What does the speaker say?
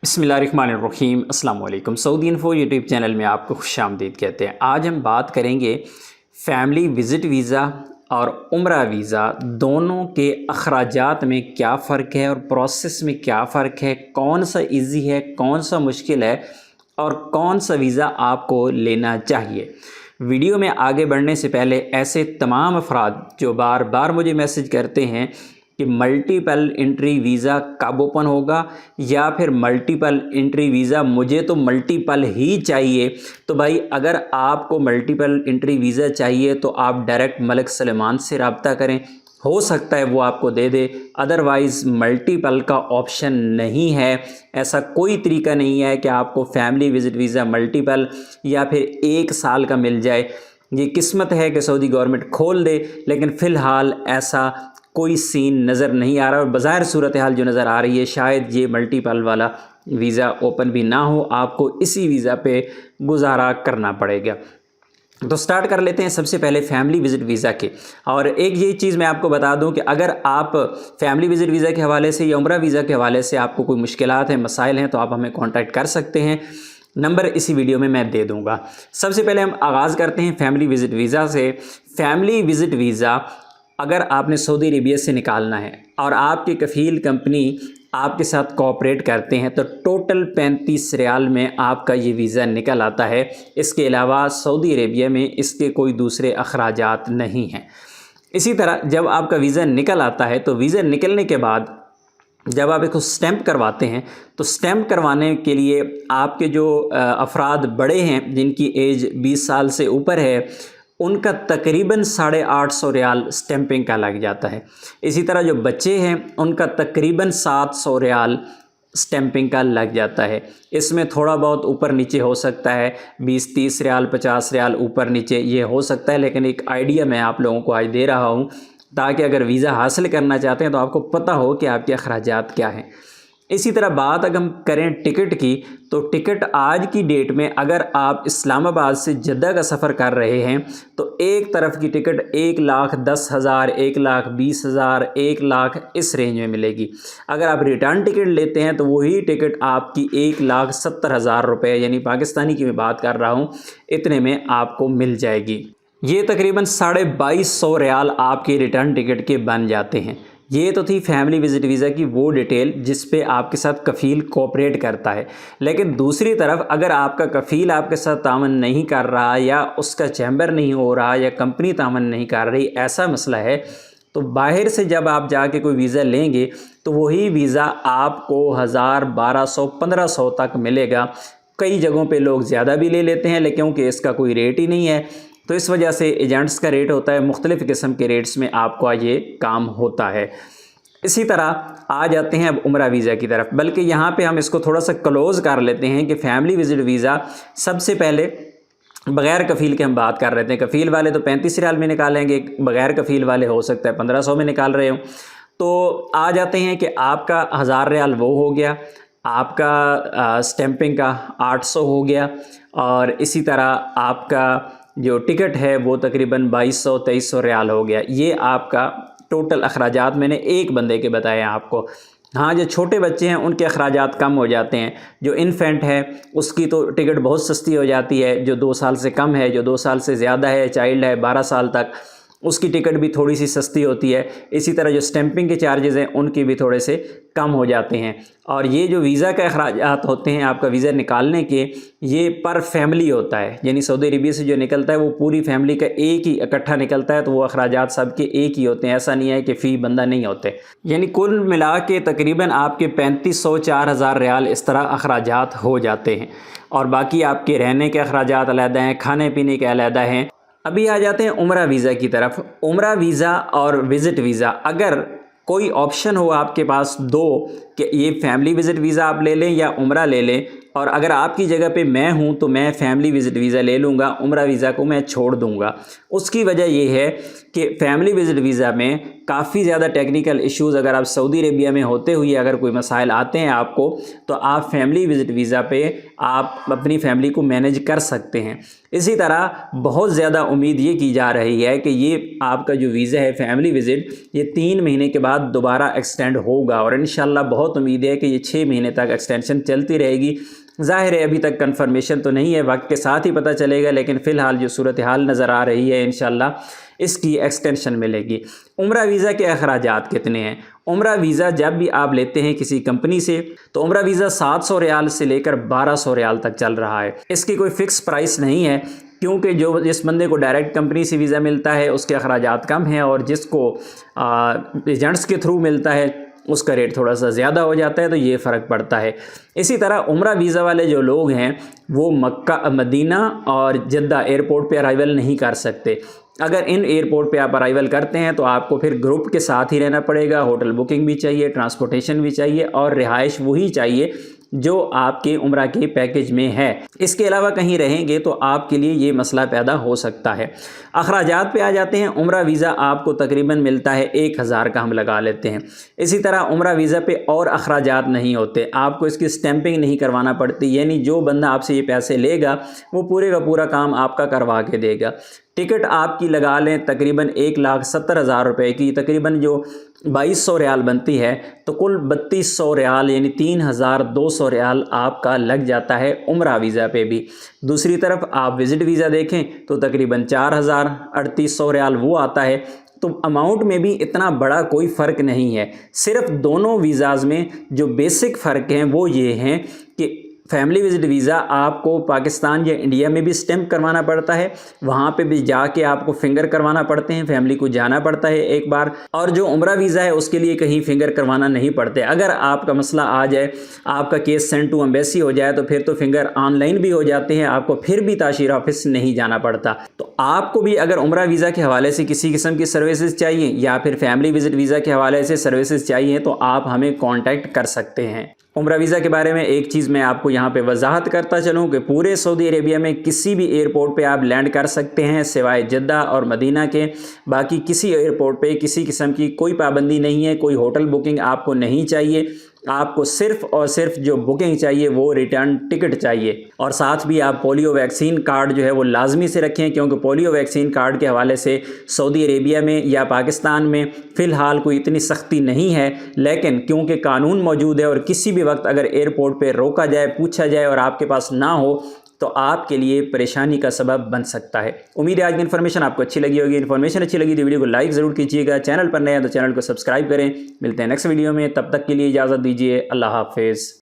बिस्मिल्लाहिर्रहमानिर्रहीम अस्सलाम वालेकुम। सऊदी इन्फो यूट्यूब चैनल में आपको खुशामदीद कहते हैं। आज हम बात करेंगे फ़ैमिली विज़िट वीज़ा और उम्रा वीज़ा दोनों के अखराजात में क्या फ़र्क है और प्रोसेस में क्या फ़र्क है, कौन सा इजी है, कौन सा मुश्किल है और कौन सा वीज़ा आपको लेना चाहिए। वीडियो में आगे बढ़ने से पहले ऐसे तमाम अफराद जो बार बार मुझे मैसेज करते हैं कि मल्टीपल एंट्री वीज़ा कब ओपन होगा या फिर मल्टीपल एंट्री वीज़ा मुझे तो मल्टीपल ही चाहिए, तो भाई अगर आपको मल्टीपल एंट्री वीज़ा चाहिए तो आप डायरेक्ट मलिक सलेमान से रब्ता करें, हो सकता है वो आपको दे दे। अदरवाइज़ मल्टीपल का ऑप्शन नहीं है। ऐसा कोई तरीका नहीं है कि आपको फैमिली विज़िट वीज़ा मल्टीपल या फिर 1 साल का मिल जाए। ये किस्मत है कि सऊदी गवर्नमेंट खोल दे, लेकिन फ़िलहाल ऐसा कोई सीन नज़र नहीं आ रहा और बज़ाहिर सूरत हाल जो नज़र आ रही है शायद ये मल्टीपल वाला वीज़ा ओपन भी ना हो, आपको इसी वीज़ा पे गुजारा करना पड़ेगा। तो स्टार्ट कर लेते हैं सबसे पहले फैमिली विज़िट वीज़ा के। और एक ये चीज़ मैं आपको बता दूं कि अगर आप फैमिली विज़िट वीज़ा के हवाले से या उम्रा वीज़ा के हवाले से आपको कोई मुश्किलात हैं, मसाइल हैं, तो आप हमें कॉन्टैक्ट कर सकते हैं। नंबर इसी वीडियो में मैं दे दूँगा। सबसे पहले हम आगाज़ करते हैं फैमिली विज़िट वीज़ा से। फैमिली विज़िट वीज़ा अगर आपने सऊदी अरेबिया से निकालना है और आपकी कफ़ील कंपनी आपके साथ कोऑपरेट करते हैं तो टोटल 35 रियाल में आपका ये वीज़ा निकल आता है। इसके अलावा सऊदी अरेबिया में इसके कोई दूसरे अखराजात नहीं हैं। इसी तरह जब आपका वीज़ा निकल आता है तो वीज़ा निकलने के बाद जब आप इसको स्टैंप करवाते हैं तो स्टैंप करवाने के लिए आपके जो अफराद बड़े हैं जिनकी एज 20 साल से ऊपर है उनका तकरीबन 850 रियाल स्टैंपिंग का लग जाता है। इसी तरह जो बच्चे हैं उनका तकरीबन 700 रियाल स्टैंपिंग का लग जाता है। इसमें थोड़ा बहुत ऊपर नीचे हो सकता है, 20-30 रियाल 50 रियाल ऊपर नीचे ये हो सकता है, लेकिन एक आइडिया मैं आप लोगों को आज दे रहा हूँ ताकि अगर वीज़ा हासिल करना चाहते हैं तो आपको पता हो कि आपके अखराजात क्या हैं। इसी तरह बात अगर हम करें टिकट की तो टिकट आज की डेट में अगर आप इस्लामाबाद से जद्दा का सफ़र कर रहे हैं तो एक तरफ की टिकट 1,10,000, 1,20,000, 1,00,000 इस रेंज में मिलेगी। अगर आप रिटर्न टिकट लेते हैं तो वही टिकट आपकी 1,70,000 रुपये यानी पाकिस्तानी की मैं बात कर रहा हूँ, इतने में आपको मिल जाएगी। ये तकरीबन 2250 रियाल आपके रिटर्न टिकट के बन जाते हैं। ये तो थी फैमिली विज़िट वीज़ा की वो डिटेल जिस पे आपके साथ कफ़ील कोऑपरेट करता है। लेकिन दूसरी तरफ अगर आपका कफ़ील आपके साथ तामन नहीं कर रहा या उसका चैम्बर नहीं हो रहा या कंपनी तामन नहीं कर रही, ऐसा मसला है, तो बाहर से जब आप जाके कोई वीज़ा लेंगे तो वही वीज़ा आपको 1000, 1200, 1500 तक मिलेगा। कई जगहों पर लोग ज़्यादा भी ले लेते हैं लेकिन क्योंकि इसका कोई रेट ही नहीं है तो इस वजह से एजेंट्स का रेट होता है, मुख्तलिफ़ किस्म के रेट्स में आपका ये काम होता है। इसी तरह आ जाते हैं अब उम्रा वीज़ा की तरफ, बल्कि यहाँ पे हम इसको थोड़ा सा क्लोज़ कर लेते हैं कि फ़ैमिली विज़िट वीज़ा सबसे पहले बग़ैर कफ़ील के हम बात कर रहे थे। कफ़ील वाले तो 35 रियाल में निकालेंगे, बग़ैर कफ़ील वाले हो सकता है 1500 में निकाल रहे हो। तो आ जाते हैं कि आपका 1000 रियाल वो हो गया, आपका स्टैंपिंग का 800 हो गया और इसी तरह आपका जो टिकट है वो तकरीबन 2200-2300 रियाल हो गया। ये आपका टोटल अखराजात मैंने एक बंदे के बताए हैं आपको। हाँ, जो छोटे बच्चे हैं उनके अखराजात कम हो जाते हैं। जो इन्फेंट है उसकी तो टिकट बहुत सस्ती हो जाती है, जो 2 साल से कम है, जो 2 साल से ज़्यादा है, चाइल्ड है 12 साल तक, उसकी टिकट भी थोड़ी सी सस्ती होती है। इसी तरह जो स्टैंपिंग के चार्जेज़ हैं उनके भी थोड़े से कम हो जाते हैं। और ये जो वीज़ा के अखराजात होते हैं आपका वीज़ा निकालने के, ये पर फैमिली होता है, यानी सऊदी अरेबिया से जो निकलता है वो पूरी फैमिली का एक ही इकट्ठा निकलता है, तो वो अखराजात सबके एक ही होते हैं। ऐसा नहीं है कि फ़ी बंदा नहीं होते। यानी कुल मिला के तकरीबन आपके 3500-4000 रियाल इस तरह अखराजात हो जाते हैं और बाकी आपके रहने के अखराजात अलहदा हैं, खाने पीने के अलहदा हैं। अभी आ जाते हैं उम्रा वीज़ा की तरफ। उम्रा वीज़ा और विज़िट वीज़ा अगर कोई ऑप्शन हो आपके पास दो कि ये फैमिली विज़िट वीज़ा आप ले लें या उम्रा ले लें, और अगर आपकी जगह पे मैं हूँ तो मैं फैमिली विज़िट वीज़ा ले लूँगा, उम्रा वीज़ा को मैं छोड़ दूँगा। उसकी वजह ये है कि फैमिली विज़िट वीज़ा में काफ़ी ज़्यादा टेक्निकल इश्यूज़ अगर आप सऊदी अरेबिया में होते हुए अगर कोई मसाइल आते हैं आपको, तो आप फैमिली विज़िट वीज़ा पे आप अपनी फैमिली को मैनेज कर सकते हैं। इसी तरह बहुत ज़्यादा उम्मीद ये की जा रही है कि ये आपका जो वीज़ा है फैमिली विज़िट ये 3 महीने के बाद दोबारा एक्सटेंड होगा, और इंशाल्लाह बहुत उम्मीद है कि ये 6 महीने तक एक्सटेंशन चलती रहेगी। ज़ाहिर है अभी तक कंफर्मेशन तो नहीं है, वक्त के साथ ही पता चलेगा, लेकिन फ़िलहाल जो सूरत हाल नज़र आ रही है इंशाल्लाह इसकी एक्सटेंशन मिलेगी। उम्रा वीज़ा के अखराजात कितने हैं? उम्रा वीज़ा जब भी आप लेते हैं किसी कंपनी से तो उम्रा वीज़ा 700 रियाल से लेकर 1200 रियाल तक चल रहा है। इसकी कोई फ़िक्स प्राइस नहीं है, क्योंकि जिस बंदे को डायरेक्ट कंपनी से वीज़ा मिलता है उसके अखराजात कम हैं, और जिसको एजेंट्स के थ्रू मिलता है उसका रेट थोड़ा सा ज़्यादा हो जाता है, तो ये फ़र्क पड़ता है। इसी तरह उम्रा वीज़ा वाले जो लोग हैं वो मक्का, मदीना और जद्दा एयरपोर्ट पे अराइवल नहीं कर सकते। अगर इन एयरपोर्ट पे आप अराइवल करते हैं तो आपको फिर ग्रुप के साथ ही रहना पड़ेगा, होटल बुकिंग भी चाहिए, ट्रांसपोर्टेशन भी चाहिए, और रिहाइश वही चाहिए जो आपके उम्रा के पैकेज में है। इसके अलावा कहीं रहेंगे तो आपके लिए ये मसला पैदा हो सकता है। अखराजात पे आ जाते हैं। उम्रा वीज़ा आपको तकरीबन मिलता है 1000 का, हम लगा लेते हैं। इसी तरह उम्रा वीज़ा पे और अखराजात नहीं होते, आपको इसकी स्टैंपिंग नहीं करवाना पड़ती, यानी जो बंदा आपसे ये पैसे लेगा वो पूरे का पूरा काम आपका करवा के देगा। टिकट आपकी लगा लें तकरीबन 1,70,000 रुपये की, तकरीबन जो 2200 रियाल बनती है, तो कुल 3200 रियाल यानी 3200 रियाल आपका लग जाता है उम्रा वीज़ा पे भी। दूसरी तरफ आप विज़िट वीज़ा देखें तो तकरीबन 4,3800 रियाल वो आता है। तो अमाउंट में भी इतना बड़ा कोई फ़र्क नहीं है। सिर्फ दोनों वीज़ाज़ में जो बेसिक फ़र्क हैं वो ये हैं कि फैमिली विज़िट वीज़ा आपको पाकिस्तान या इंडिया में भी स्टैंप करवाना पड़ता है, वहाँ पे भी जाके आपको फिंगर करवाना पड़ते हैं, फैमिली को जाना पड़ता है एक बार। और जो उम्रा वीज़ा है उसके लिए कहीं फिंगर करवाना नहीं पड़ते। अगर आपका मसला आ जाए, आपका केस सेंड टू एम्बेसी हो जाए, तो फिर तो फिंगर ऑनलाइन भी हो जाते हैं, आपको फिर भी ताशीर ऑफिस नहीं जाना पड़ता। तो आपको भी अगर उम्रा वीज़ा के हवाले से किसी किस्म की सर्विसेज चाहिए या फिर फैमिली विज़िट वीज़ा के हवाले से सर्विसेज चाहिए तो आप हमें कॉन्टैक्ट कर सकते हैं। उम्रा वीज़ा के बारे में एक चीज़ मैं आपको यहाँ पे वजाहत करता चलूँ कि पूरे सऊदी अरेबिया में किसी भी एयरपोर्ट पे आप लैंड कर सकते हैं सिवाय जद्दा और मदीना के। बाकी किसी एयरपोर्ट पे किसी किस्म की कोई पाबंदी नहीं है, कोई होटल बुकिंग आपको नहीं चाहिए। आपको सिर्फ़ और सिर्फ जो बुकिंग चाहिए वो रिटर्न टिकट चाहिए। और साथ भी आप पोलियो वैक्सीन कार्ड जो है वो लाजमी से रखें, क्योंकि पोलियो वैक्सीन कार्ड के हवाले से सऊदी अरेबिया में या पाकिस्तान में फ़िलहाल कोई इतनी सख्ती नहीं है, लेकिन क्योंकि कानून मौजूद है और किसी भी वक्त अगर एयरपोर्ट पर रोका जाए, पूछा जाए और आपके पास ना हो तो आपके लिए परेशानी का सबब बन सकता है। उम्मीद है आज की इन्फॉर्मेशन आपको अच्छी लगी होगी। इन्फॉर्मेशन अच्छी लगी तो वीडियो को लाइक ज़रूर कीजिएगा, चैनल पर नए हैं तो चैनल को सब्सक्राइब करें। मिलते हैं नेक्स्ट वीडियो में, तब तक के लिए इजाज़त दीजिए। अल्लाह हाफिज़।